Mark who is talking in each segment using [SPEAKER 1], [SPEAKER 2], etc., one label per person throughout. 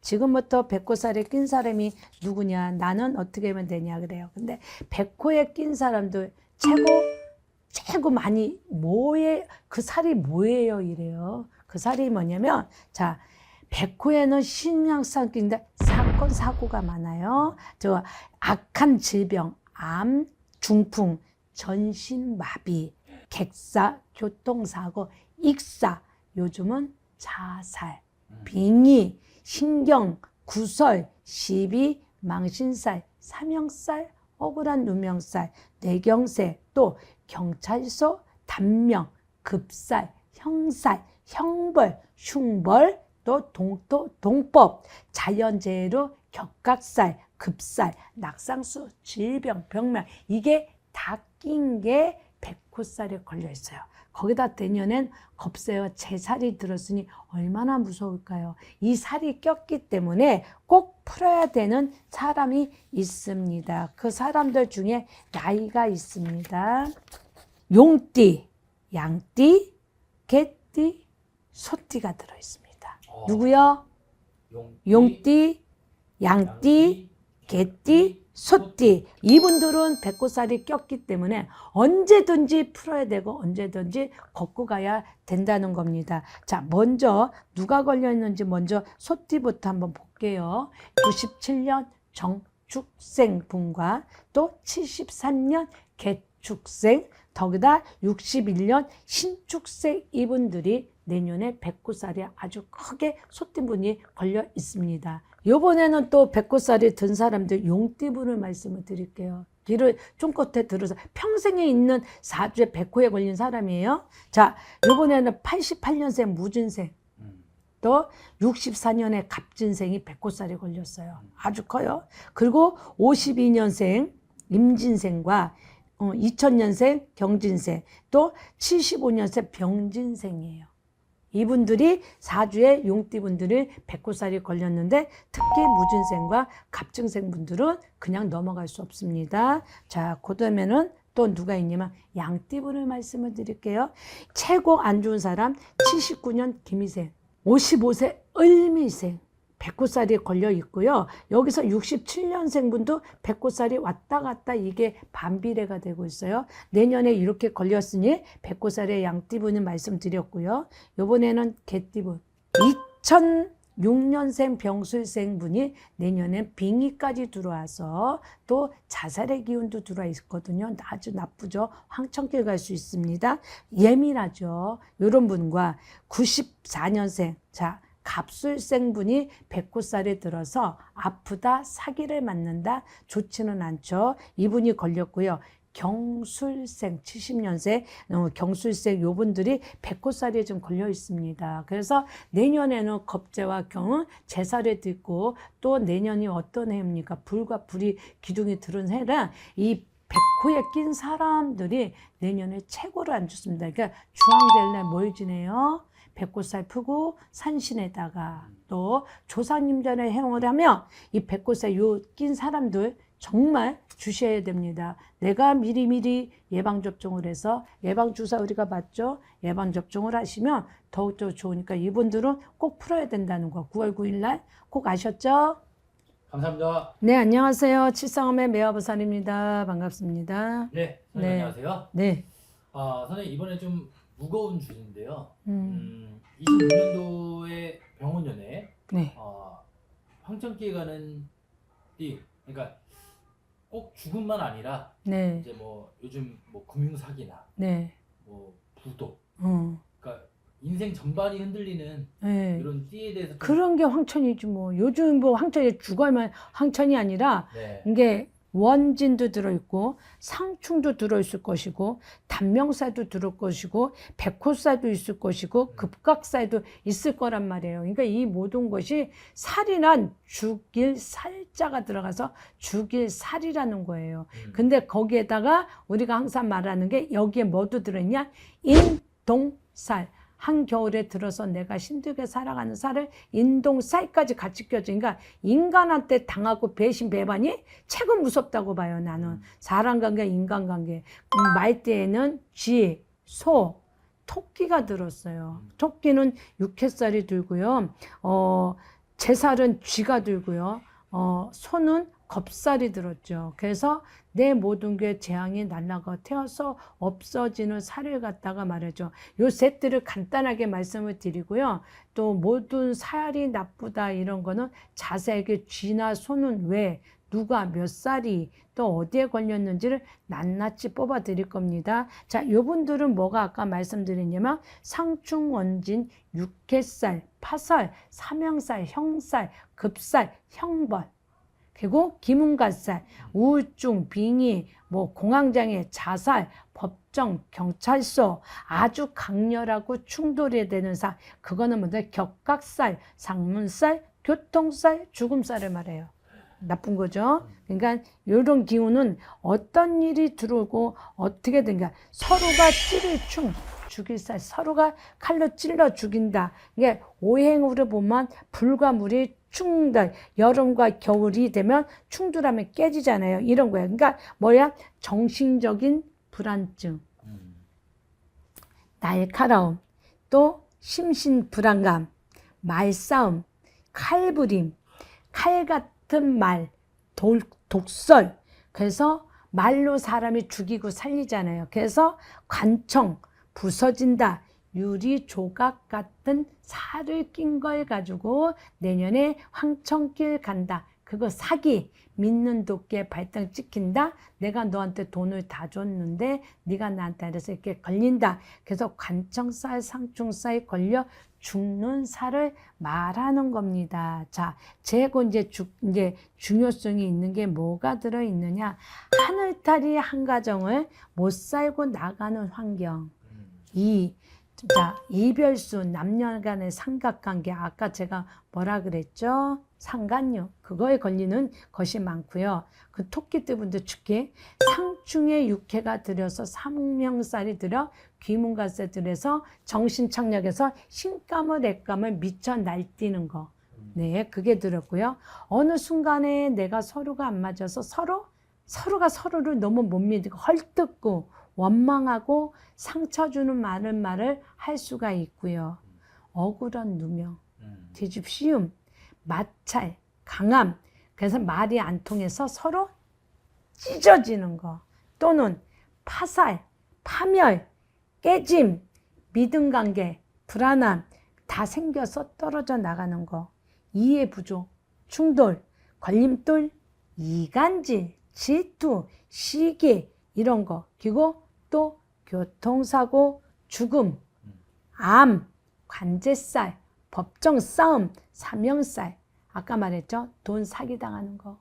[SPEAKER 1] 지금부터 백호살에 낀 사람이 누구냐? 나는 어떻게 하면 되냐 그래요. 근데 백호에 낀 사람들 최고 많이 그 살이 뭐예요? 이래요. 그 살이 뭐냐면 자, 백호에는 신명상 끼는데 사건 사고가 많아요. 저 악한 질병, 암, 중풍, 전신마비, 객사, 교통사고, 익사, 요즘은 자살, 빙의, 신경, 구설, 시비, 망신살, 사명살, 억울한 누명살, 뇌경색, 또 경찰서, 단명, 급살, 형살, 형벌, 흉벌, 또 동법, 자연재해로 격각살, 급살, 낙상수, 질병, 병명, 이게 다 낀 게 백호살에 걸려 있어요. 거기다 내년엔 겁세와 제살이 들었으니 얼마나 무서울까요? 이 살이 꼈기 때문에 꼭 풀어야 되는 사람이 있습니다. 그 사람들 중에 나이가 있습니다. 용띠, 양띠, 개띠, 소띠가 들어있습니다. 누구요? 용띠, 양띠, 개띠, 소띠. 이분들은 백호살이 꼈기 때문에 언제든지 풀어야 되고 언제든지 걷고 가야 된다는 겁니다. 자, 먼저 누가 걸려 있는지 먼저 소띠부터 한번 볼게요. 97년 정축생 분과 또 73년 개축생, 더구나 61년 신축생 이분들이 내년에 백호살이 아주 크게 소띠분이 걸려 있습니다. 이번에는 또 백호살이 든 사람들 용띠분을 말씀을 드릴게요. 뒤를 쫑긋에 들어서 평생에 있는 사주에 백호에 걸린 사람이에요. 자, 이번에는 88년생 무진생, 또 64년에 갑진생이 백호살이 걸렸어요. 아주 커요. 그리고 52년생 임진생과 2000년생 경진생, 또 75년생 병진생이에요. 이분들이 사주에 용띠분들이 백호살이 걸렸는데 특히 무진생과 갑진생 분들은 그냥 넘어갈 수 없습니다. 자, 그 다음에는 또 누가 있냐면 양띠분을 말씀을 드릴게요. 최고 안 좋은 사람 79년 김희생, 55세 을미생, 백호살이 걸려 있고요. 여기서 67년생 분도 백호살이 왔다 갔다 이게 반비례가 되고 있어요. 내년에 이렇게 걸렸으니 백호살의 양띠분은 말씀드렸고요. 이번에는 개띠분. 2006년생 병술생 분이 내년엔 빙의까지 들어와서 또 자살의 기운도 들어와 있거든요. 아주 나쁘죠. 황천길 갈 수 있습니다. 예민하죠. 이런 분과 94년생. 자, 갑술생 분이 백호살에 들어서 아프다, 사기를 맞는다, 좋지는 않죠. 이분이 걸렸고요. 경술생, 70년생 경술생 요분들이 백호살에 좀 걸려 있습니다. 그래서 내년에는 겁재와 경은 제살에도 있고 또 내년이 어떤 해입니까? 불과 불이 기둥이 들은 해라 이 백호에 낀 사람들이 내년에 최고를 안 좋습니다. 그러니까 주황절날 뭘 지내요? 백호살 푸고 산신에다가 또 조상님 전에 해용을 하면 이 백호살 요 낀 사람들 정말 주셔야 됩니다. 내가 미리미리 예방접종을 해서 예방주사 우리가 맞죠? 예방접종을 하시면 더욱더 좋으니까 이분들은 꼭 풀어야 된다는 거 9월 9일 날 꼭 아셨죠?
[SPEAKER 2] 감사합니다.
[SPEAKER 1] 네, 안녕하세요. 칠성엄의 매화보살입니다. 반갑습니다.
[SPEAKER 2] 네, 선생님 안녕하세요.
[SPEAKER 1] 네.
[SPEAKER 2] 선생님 이번에 좀 무거운 주제인데요. 26년도에 병원연에
[SPEAKER 1] 네.
[SPEAKER 2] 황천기에 가는 띠, 그러니까 꼭 죽음만 아니라
[SPEAKER 1] 네.
[SPEAKER 2] 이제 뭐 요즘 뭐 금융사기나
[SPEAKER 1] 네.
[SPEAKER 2] 뭐 부도,
[SPEAKER 1] 어.
[SPEAKER 2] 그러니까 인생 전반이 흔들리는
[SPEAKER 1] 네.
[SPEAKER 2] 이런 띠에 대해서 좀
[SPEAKER 1] 그런 게 황천이지 뭐. 요즘 뭐 황천이 죽어야만 황천이 아니라
[SPEAKER 2] 네.
[SPEAKER 1] 이게 원진도 들어있고 상충도 들어있을 것이고 단명살도 들어올 것이고 백호살도 있을 것이고 급각살도 있을 거란 말이에요. 그러니까 이 모든 것이 살이란 죽일 살자가 들어가서 죽일 살이라는 거예요. 근데 거기에다가 우리가 항상 말하는 게 여기에 뭐도 들어있냐? 인동살. 한겨울에 들어서 내가 힘들게 살아가는 살을 인동살까지 같이 껴줘. 그러니까 인간한테 당하고 배신 배반이 최고 무섭다고 봐요. 나는 사람관계, 인간관계. 말대에는 쥐, 소, 토끼가 들었어요. 토끼는 6햇살이 들고요. 제살은 쥐가 들고요. 손은 겁살이 들었죠. 그래서 내 모든 게 재앙이 날아가 태어서 없어지는 살을 갖다가 말하죠. 요 셋들을 간단하게 말씀을 드리고요. 또 모든 살이 나쁘다 이런 거는 자세하게 쥐나 손은 왜 누가 몇 살이 또 어디에 걸렸는지를 낱낱이 뽑아 드릴 겁니다. 자, 요분들은 뭐가 아까 말씀드렸냐면 상충원진, 육해살, 파살, 사명살, 형살, 급살, 형벌, 그리고 기문갓살, 우울증, 빙의, 뭐 공황장애, 자살, 법정, 경찰서, 아주 강렬하고 충돌이 되는 살, 그거는 먼저 격각살, 상문살, 교통살, 죽음살을 말해요. 나쁜 거죠. 그러니까 이런 기운은 어떤 일이 들어오고 어떻게 된가, 서로가 찌를 충, 죽일 살, 서로가 칼로 찔러 죽인다. 이게 오행으로 보면 불과 물이 충돌, 여름과 겨울이 되면 충돌하면 깨지잖아요. 이런 거예요. 그러니까 뭐야? 정신적인 불안증, 날카로움, 또 심신 불안감, 말싸움, 칼부림, 칼 같은 말, 독설. 그래서 말로 사람이 죽이고 살리잖아요. 그래서 관청, 부서진다. 유리 조각 같은 살을 낀 걸 가지고 내년에 황천길 간다. 그거 사기. 믿는 도끼에 발등 찍힌다. 내가 너한테 돈을 다 줬는데 네가 나한테 이래서 이렇게 걸린다. 그래서 관청살, 상충살에 걸려 죽는 살을 말하는 겁니다. 자, 재고 이제 중요성이 있는 게 뭐가 들어 있느냐? 하늘탈이 한 가정을 못 살고 나가는 환경. 자, 이별수, 남녀 간의 삼각관계, 아까 제가 뭐라 그랬죠? 상간녀, 그거에 걸리는 것이 많고요. 그 토끼띠분들 축계, 상충의 육해가 들여서 삼명살이 들여 귀문가세 들여서 정신착력에서 신감을 액감을 미쳐 날뛰는 거. 네, 그게 들었고요. 어느 순간에 내가 서로가 안 맞아서 서로가 서로를 너무 못 믿고 헐뜯고 원망하고 상처 주는 많은 말을 할 수가 있고요. 억울한 누명, 뒤집시움, 마찰, 강함. 그래서 말이 안 통해서 서로 찢어지는 거. 또는 파살, 파멸, 깨짐, 믿음 관계, 불안함 다 생겨서 떨어져 나가는 거. 이해 부족, 충돌, 걸림돌, 이간질, 질투, 시기 이런 거. 그리고 또 교통사고, 죽음, 암, 관제살, 법정 싸움, 사명살. 아까 말했죠? 돈 사기당하는 거.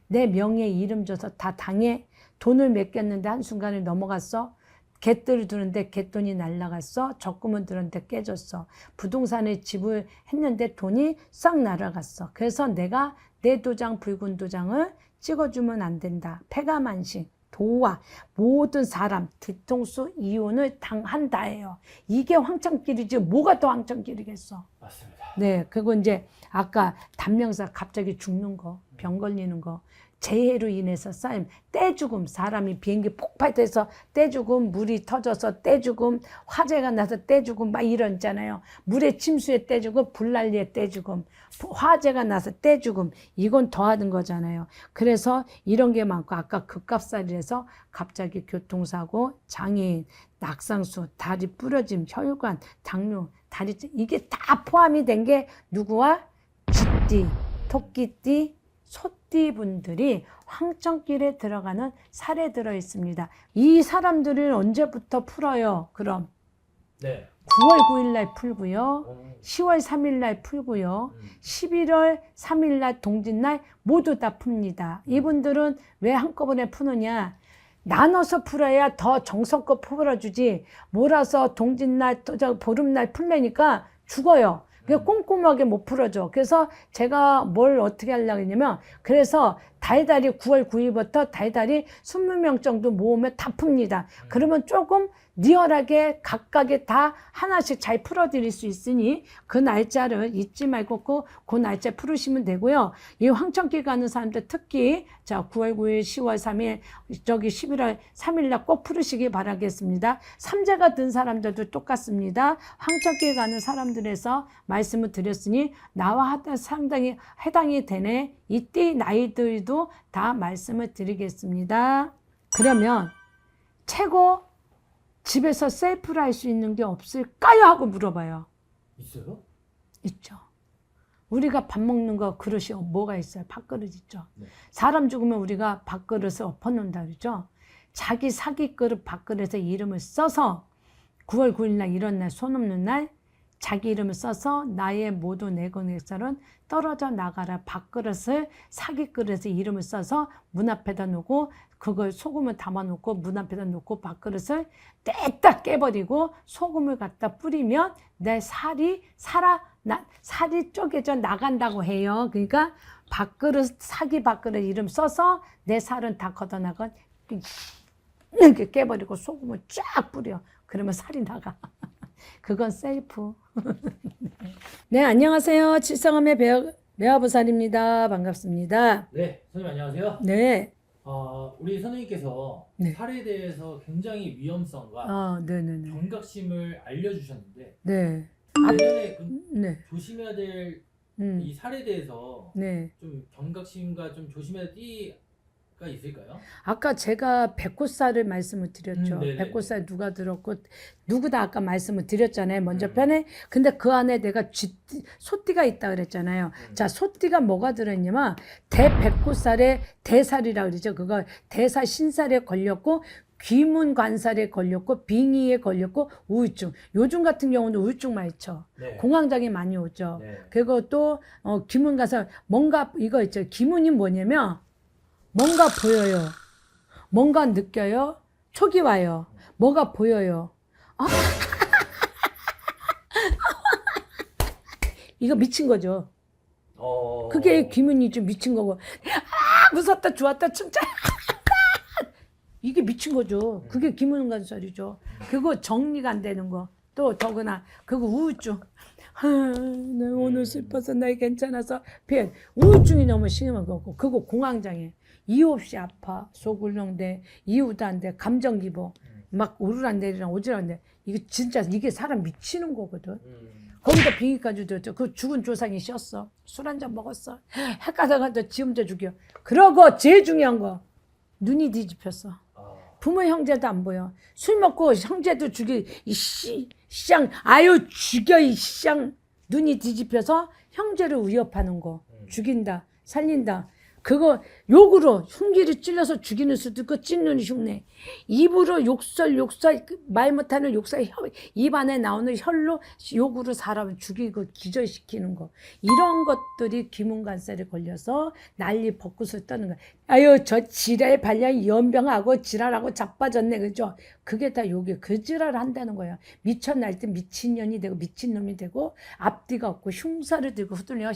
[SPEAKER 1] 내 명예 이름 줘서 다 당해. 돈을 맡겼는데 한순간에 넘어갔어. 갯들을 두는데 갯돈이 날라갔어. 적금을 들었는데 깨졌어. 부동산에 집을 했는데 돈이 싹 날아갔어. 그래서 내가 내 도장, 붉은 도장을 찍어주면 안 된다. 폐가만식, 도와, 모든 사람, 뒤통수 이혼을 당한다예요. 이게 황천길이지 뭐가 더 황천길이겠어.
[SPEAKER 2] 맞습니다.
[SPEAKER 1] 네, 그리고 이제 아까 단명사 갑자기 죽는 거, 병 걸리는 거, 재해로 인해서 쌓임, 떼죽음, 사람이 비행기 폭발돼서 떼죽음, 물이 터져서 떼죽음, 화재가 나서 떼죽음 막 이런 있잖아요. 물에 침수에 떼죽음, 불난리에 떼죽음, 화재가 나서 떼죽음, 이건 더하는 거잖아요. 그래서 이런 게 많고 아까 급갑살이라서 갑자기 교통사고, 장애인, 낙상수, 다리 부러짐, 혈관, 당뇨, 다리 이게 다 포함이 된 게 누구와? 쥐띠, 토끼띠, 소띠 분들이 황천길에 들어가는 살에 들어 있습니다. 이 사람들은 언제부터 풀어요? 그럼
[SPEAKER 2] 네.
[SPEAKER 1] 9월 9일 날 풀고요. 10월 3일 날 풀고요. 11월 3일 날 동짓날 모두 다 풉니다. 이분들은 왜 한꺼번에 푸느냐? 나눠서 풀어야 더 정성껏 풀어주지. 몰아서 동짓날, 보름날 풀려니까 죽어요. 꼼꼼하게 못 풀어줘. 그래서 제가 뭘 어떻게 하려고 했냐면, 그래서 달달이 9월 9일부터 달달이 20명 정도 모으면 다 풉니다. 그러면 조금 리얼하게 각각에 다 하나씩 잘 풀어드릴 수 있으니 그 날짜를 잊지 말고 그 날짜 풀으시면 되고요. 이 황천길 가는 사람들 특히 자 9월 9일, 10월 3일, 저기 11월 3일 날 꼭 풀으시기 바라겠습니다. 삼재가 든 사람들도 똑같습니다. 황천길 가는 사람들에서 말씀을 드렸으니 나와 상당히 해당이 되네. 이때 나이들도 다 말씀을 드리겠습니다. 그러면 최고 집에서 셀프를 할 수 있는 게 없을까요? 하고 물어봐요.
[SPEAKER 2] 있어요?
[SPEAKER 1] 있죠. 우리가 밥 먹는 거 그릇이 뭐가 있어요? 밥그릇 있죠.
[SPEAKER 2] 네.
[SPEAKER 1] 사람 죽으면 우리가 밥그릇을 엎어놓는다 그러죠. 자기 사기 그릇 밥그릇에 이름을 써서 9월 9일 날 이런 날 손 없는 날 자기 이름을 써서 나의 모든 내건에서는 떨어져 나가라 밥그릇을 사기 그릇에 이름을 써서 문 앞에다 놓고 그걸 소금을 담아놓고 문 앞에다 놓고 밥그릇을 떼딱 깨버리고 소금을 갖다 뿌리면 내 살이 살이 쪼개져 나간다고 해요. 그러니까 밥그릇 사기 밥그릇 이름 써서 내 살은 다 걷어나간 이렇게 깨버리고 소금을 쫙 뿌려. 그러면 살이 나가. 그건 셀프. 네, 안녕하세요. 칠성함의 매화보살입니다. 반갑습니다.
[SPEAKER 2] 네, 선생님 안녕하세요.
[SPEAKER 1] 네.
[SPEAKER 2] 우리 선생님께서
[SPEAKER 1] 네.
[SPEAKER 2] 살에 대해서 굉장히 위험성과
[SPEAKER 1] 네네네.
[SPEAKER 2] 경각심을 알려주셨는데
[SPEAKER 1] 네.
[SPEAKER 2] 내년에
[SPEAKER 1] 네.
[SPEAKER 2] 조심해야 될 이 살에 대해서
[SPEAKER 1] 네.
[SPEAKER 2] 좀 경각심과 좀 조심해야 될 띠가 있을까요?
[SPEAKER 1] 아까 제가 백호살을 말씀을 드렸죠.
[SPEAKER 2] 네네네.
[SPEAKER 1] 백호살 누가 들었고 누구다 아까 말씀을 드렸잖아요. 먼저
[SPEAKER 2] 네.
[SPEAKER 1] 편에. 근데 그 안에 내가 소띠가 있다 그랬잖아요. 자, 소띠가 뭐가 들었냐면 대백호살에 대살이라고 그러죠. 그거 대사 신살에 걸렸고 귀문관살에 걸렸고 빙의에 걸렸고 우울증. 요즘 같은 경우는 우울증 많이 쳐.
[SPEAKER 2] 네.
[SPEAKER 1] 공황장애 많이 오죠.
[SPEAKER 2] 네.
[SPEAKER 1] 그리고 또 귀문관살 뭔가 이거 있죠. 귀문이 뭐냐면 뭔가 보여요. 뭔가 느껴요. 촉이 와요. 뭐가 보여요. 이거 미친 거죠. 그게 귀문이 좀 미친 거고. 무섭다, 좋았다, 칭찬. 이게 미친 거죠. 그게 귀문관살이죠. 그거 정리가 안 되는 거. 또 더구나 그거 우울증. 나 오늘 슬퍼서 나 괜찮아서 표현. 우울증이 너무 심한 거고. 그거 공황장애. 이유 없이 아파. 속 울렁대. 이유도 안 돼. 감정 기복. 막 오르락내리락 오지락내. 이거 진짜 이게 사람 미치는 거거든. 거기다 빙의까지 들었죠. 그 죽은 조상이 쉬었어. 술 한잔 먹었어. 헷가다가도 지 혼자 죽여. 그러고 제일 중요한 거. 눈이 뒤집혔어. 부모 형제도 안 보여. 술 먹고 형제도 죽여. 이 시장 아유 죽여 이 시장. 눈이 뒤집혀서 형제를 위협하는 거. 죽인다. 살린다. 그거 욕으로 흉기를 찔러서 죽이는 수도 있고 찢는 흉내. 입으로 욕설 말 못하는 욕설 입 안에 나오는 혈로 욕으로 사람을 죽이고 기절시키는 거. 이런 것들이 귀문관살에 걸려서 난리 벚꽃을 떠는 거야. 아유 저 지랄 발량 연병하고 지랄하고 자빠졌네 그죠? 그게 다 요게 그 지랄을 한다는 거야. 미쳐날 때 미친년이 되고 미친놈이 되고 앞뒤가 없고 흉사를 들고 후들려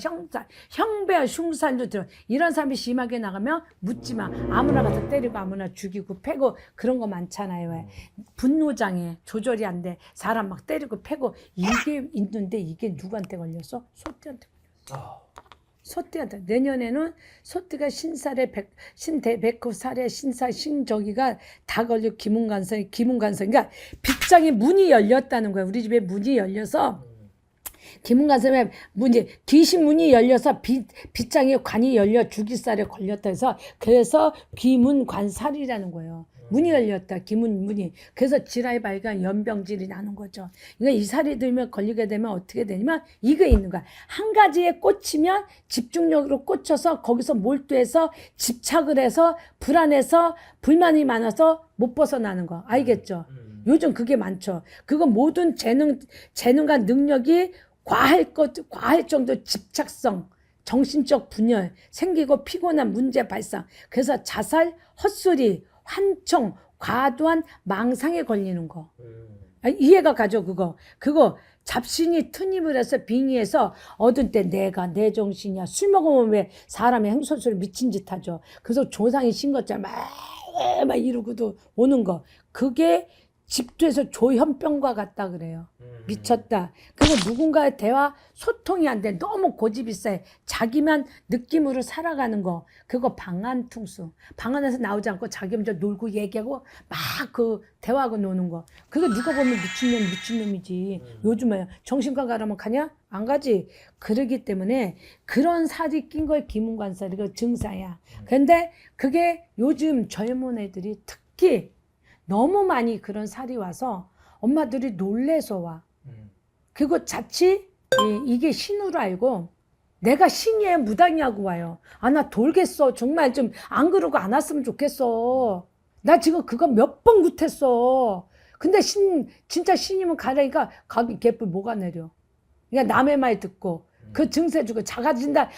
[SPEAKER 1] 형배와 흉살도 들어. 이런 사람이 심하게 나가면 묻지 마. 아무나 가서 때리고 아무나 죽이고 패고 그런 거 많잖아요. 왜? 분노장애 조절이 안 돼. 사람 막 때리고 패고 이게 있는데 이게 누구한테 걸렸어? 소띠한테 걸렸어. 소띠한테. 내년에는 소띠가 신살에 신대백호살에 신살 신저기가 다 걸려. 귀문관살 그러니까 빗장에 문이 열렸다는 거야. 우리 집에 문이 열려서 귀문관살에 문이 귀신 문이 열려서 빗장에 관이 열려 주기살에 걸렸다 해서 그래서 귀문관살이라는 거예요. 문이 열렸다. 문이. 그래서 지랄 발간 연병질이 나는 거죠. 그러니까 이 살이 들면 걸리게 되면 어떻게 되냐면 이게 있는 거야. 한 가지에 꽂히면 집중력으로 꽂혀서 거기서 몰두해서 집착을 해서 불안해서 불만이 많아서 못 벗어나는 거. 알겠죠? 요즘 그게 많죠. 그거 모든 재능과 능력이 과할 정도 집착성, 정신적 분열 생기고 피곤한 문제 발생. 그래서 자살, 헛소리, 환청, 과도한 망상에 걸리는 거. 이해가 가죠, 그거. 그거 잡신이 투입을 해서 빙의해서 얻은 때 내가 내 정신이야. 술 먹으면 왜 사람의 행설수를 미친 짓 하죠. 그래서 조상이 신 것처럼 막 이러고도 오는 거. 그게 집도에서 조현병과 같다 그래요. 미쳤다. 그리고 누군가의 대화 소통이 안 돼. 너무 고집이 세. 자기만 느낌으로 살아가는 거. 그거 방안퉁수. 방 안에서 나오지 않고 자기 먼저 놀고 얘기하고 막 그 대화하고 노는 거. 그거 누가 보면 미친놈이지. 요즘에 정신과 가라면 가냐? 안 가지. 그러기 때문에 그런 살이 낀 걸 기문관살. 이거 증사야. 근데 그게 요즘 젊은 애들이 특히 너무 많이 그런 살이 와서 엄마들이 놀래서 와. 그리고 자칫 이게 신으로 알고 내가 신이에 무당이하고 와요. 아, 나 돌겠어. 정말 좀 안 그러고 안 왔으면 좋겠어. 나 지금 그거 몇 번 굿했어. 근데 진짜 신이면 가라니까 가기 개뿔 뭐가 내려. 그러니까 남의 말 듣고 그 증세 주고 자가진단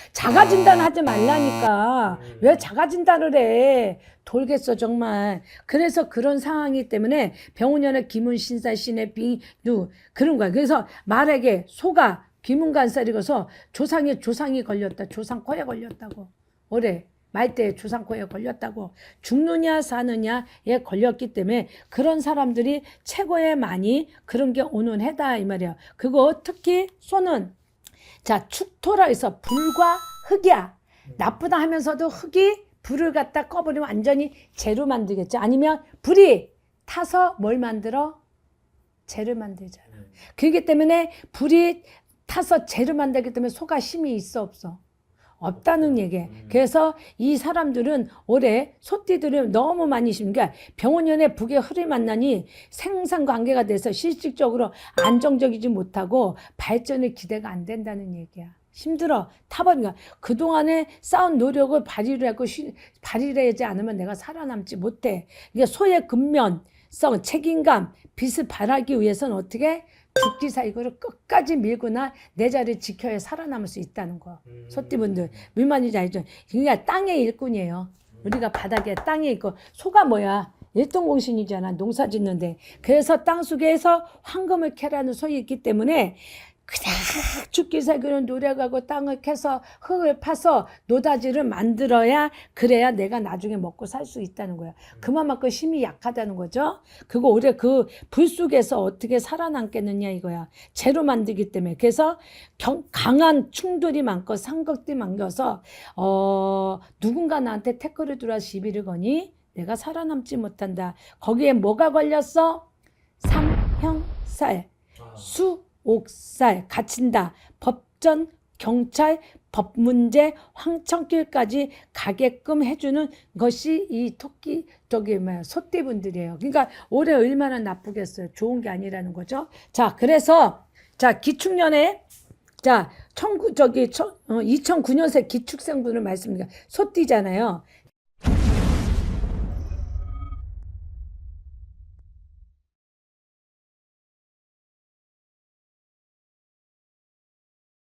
[SPEAKER 1] 하지 말라니까. 왜 자가진단을 해. 돌겠어 정말. 그래서 그런 상황이기 때문에 병원연의 기문신사 신의 빙누 그런 거야. 그래서 말에게 소가 기문간살이고서 조상이 걸렸다. 조상코에 걸렸다고. 올해 말대에 조상코에 걸렸다고. 죽느냐 사느냐에 걸렸기 때문에 그런 사람들이 최고에 많이 그런 게 오는 해다 이 말이야. 그거 특히 소는 자, 축토라 해서 불과 흙이야. 나쁘다 하면서도 흙이 불을 갖다 꺼버리면 완전히 재로 만들겠죠. 아니면 불이 타서 뭘 만들어? 재를 만들잖아. 그렇기 때문에 불이 타서 재를 만들기 때문에 소가 힘이 있어 없어? 없다는 얘기예요. 그래서 이 사람들은 올해 소띠들은 너무 많이 심는 게 병원연의 북의 흐를 만나니 생산관계가 돼서 실질적으로 안정적이지 못하고 발전의 기대가 안 된다는 얘기야. 힘들어. 타버리니까 그동안에 쌓은 노력을 발휘하지 않으면 내가 살아남지 못해. 이게 소의 근면성, 책임감, 빚을 발하기 위해서는 어떻게? 죽기사 이거를 끝까지 밀거나 내 자리를 지켜야 살아남을 수 있다는 거. 소띠분들 밀만이지 알죠? 그러니까 땅의 일꾼이에요. 우리가 바닥에 땅에 있고 소가 뭐야? 일동공신이잖아. 농사 짓는데. 그래서 땅 속에서 황금을 캐라는 소이 있기 때문에 그냥 죽기사 그런 노력하고 땅을 캐서 흙을 파서 노다지를 만들어야 그래야 내가 나중에 먹고 살 수 있다는 거야. 그만큼 힘이 약하다는 거죠. 그거 올해 그 불 속에서 어떻게 살아남겠느냐 이거야. 재로 만들기 때문에. 그래서 강한 충돌이 많고 상극들이 많아서 누군가 나한테 태클을 들어와 시비를 거니 내가 살아남지 못한다. 거기에 뭐가 걸렸어? 삼형살, 수옥살, 갇힌다. 법전, 경찰, 법문제, 황천길까지 가게끔 해주는 것이 이 토끼, 소띠분들이에요. 그러니까 올해 얼마나 나쁘겠어요. 좋은 게 아니라는 거죠. 자, 그래서, 자, 기축년에, 자, 2009년생 기축생분을 말씀드립니다. 소띠잖아요.